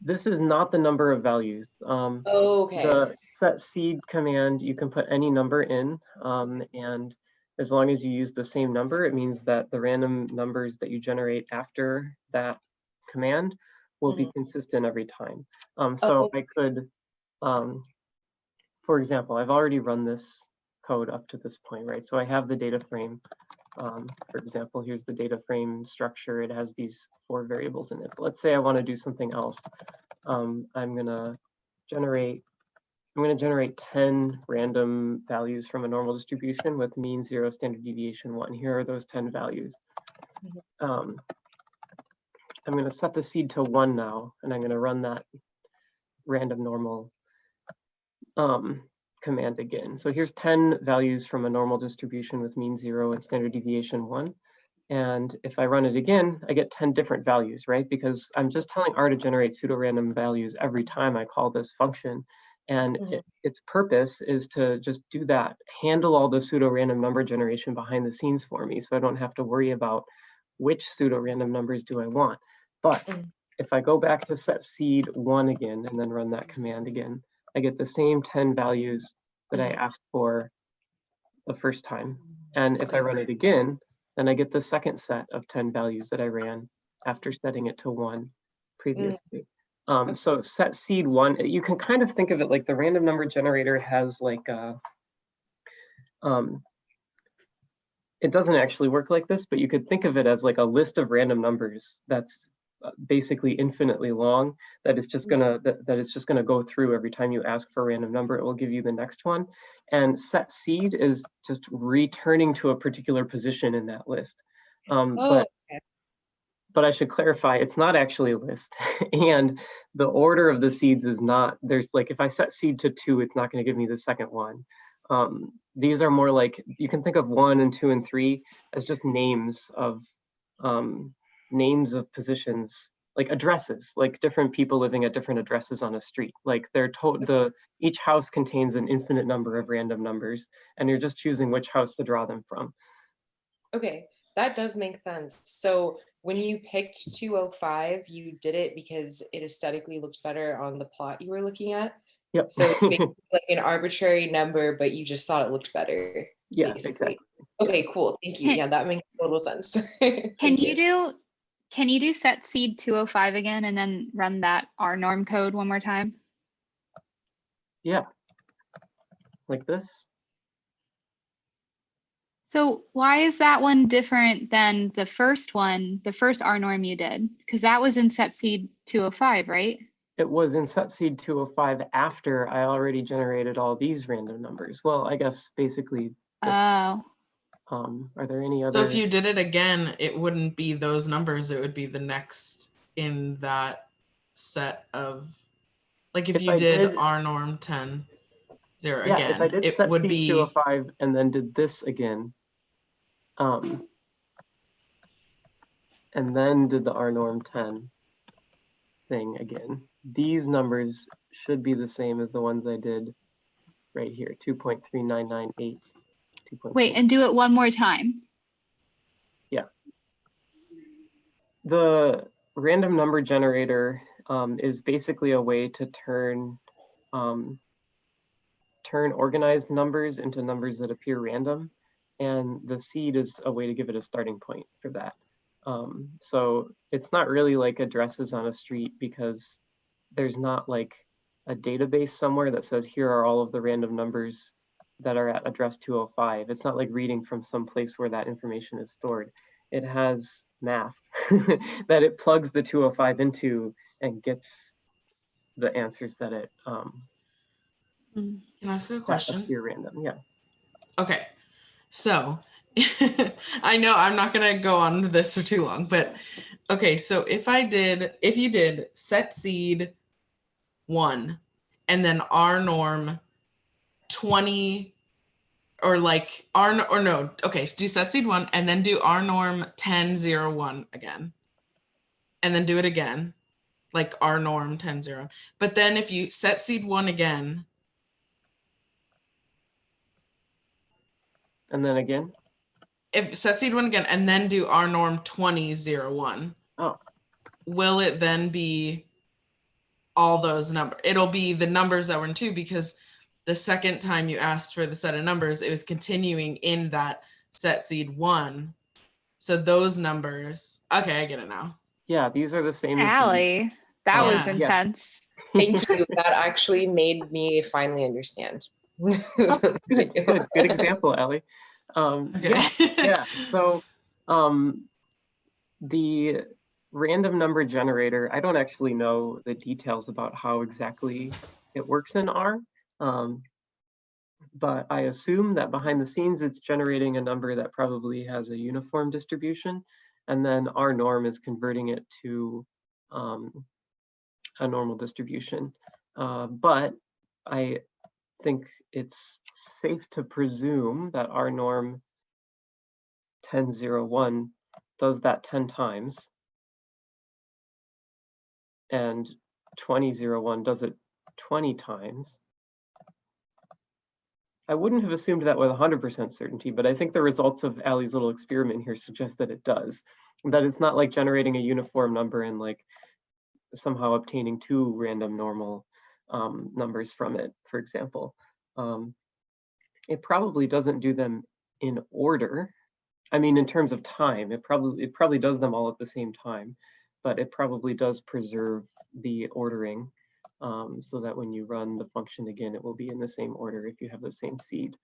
This is not the number of values. Oh, okay. The set seed command, you can put any number in, and as long as you use the same number, it means that the random numbers that you generate after that command will be consistent every time. So I could, for example, I've already run this code up to this point, right? So I have the data frame. For example, here's the data frame structure. It has these 4 variables in it. But let's say I want to do something else. I'm gonna generate 10 random values from a normal distribution with mean 0, standard deviation 1. Here are those 10 values. I'm going to set the seed to 1 now, and I'm going to run that random normal command again. So here's 10 values from a normal distribution with mean 0 and standard deviation 1. And if I run it again, I get 10 different values, right? Because I'm just telling R to generate pseudo-random values every time I call this function. And its purpose is to just do that, handle all the pseudo-random number generation behind the scenes for me, so I don't have to worry about which pseudo-random numbers do I want. But if I go back to set seed 1 again and then run that command again, I get the same 10 values that I asked for the first time. And if I run it again, then I get the second set of 10 values that I ran after setting it to 1 previously. So set seed 1, you can kind of think of it like the random number generator has like a, it doesn't actually work like this, but you could think of it as like a list of random numbers that's basically infinitely long, that is just gonna go through every time you ask for a random number, it will give you the next one. And set seed is just returning to a particular position in that list. But I should clarify, it's not actually a list. And the order of the seeds is not, there's like, if I set seed to 2, it's not going to give me the second one. These are more like, you can think of 1 and 2 and 3 as just names of positions, like addresses, like different people living at different addresses on a street. Like each house contains an infinite number of random numbers, and you're just choosing which house to draw them from. Okay, that does make sense. So when you picked 205, you did it because it aesthetically looked better on the plot you were looking at? Yep. So like an arbitrary number, but you just thought it looked better. Yeah, basically. exactly. Okay, cool. Thank you. Yeah, that makes total sense. Can you do set seed 205 again and then run that R norm code one more time? Yeah. Like this. So why is that one different than the first one, the first R norm you did? Because that was in set seed 205, right? It was in set seed 205 after I already generated all these random numbers. Well, I guess basically. Oh. Are there any other? So if you did it again, it wouldn't be those numbers. It would be the next in that set of, like if you did R norm 10, 0 yeah, again, if I did it set would seed be 205 and then did this again, and then did the R norm 10 thing again, these numbers should be the same as the ones I did right here, 2.3998. Wait, and do it one more time. Yeah. The random number generator is basically a way to turn organized numbers into numbers that appear random, and the seed is a way to give it a starting point for that. So it's not really like addresses on a street, because there's not like a database somewhere that says here are all of the random numbers that are at address 205. It's not like reading from some place where that information is stored. It has math that it plugs the 205 into and gets the answers that it Can I ask you a question? Appear random, yeah. Okay, so I know I'm not gonna go on this for too long, but okay, so if you did set seed 1 and then R norm 20, or like do set seed 1 and then do R norm 10, 0, 1 again, and then do it again, like R norm 10, 0. But then if you set seed 1 again, and then again, if set seed 1 again and then do R norm 20, 0, 1, oh, will it then be all those numbers. It'll be the numbers that were in 2 because the second time you asked for the set of numbers, it was continuing in that set seed 1. So those numbers, okay, I get it now. Yeah, these are the same as these. Allie, that was Yeah. intense. Thank you. That actually made me finally understand. Good example, Ellie. Okay. Yeah. So the random number generator, I don't actually know the details about how exactly it works in R, but I assume that behind the scenes it's generating a number that probably has a uniform distribution, and then R norm is converting it to a normal distribution. But I think it's safe to presume that R norm 1001 does that 10 times, and 2001 does it 20 times. I wouldn't have assumed that with 100% certainty, but I think the results of Allie's little experiment here suggest that it does. That it's not like generating a uniform number and like somehow obtaining 2 random normal numbers from it, for example. It probably doesn't do them in order. I mean, in terms of time, it probably does them all at the same time, but it probably does preserve the ordering so that when you run the function again, it will be in the same order if you have the same seed.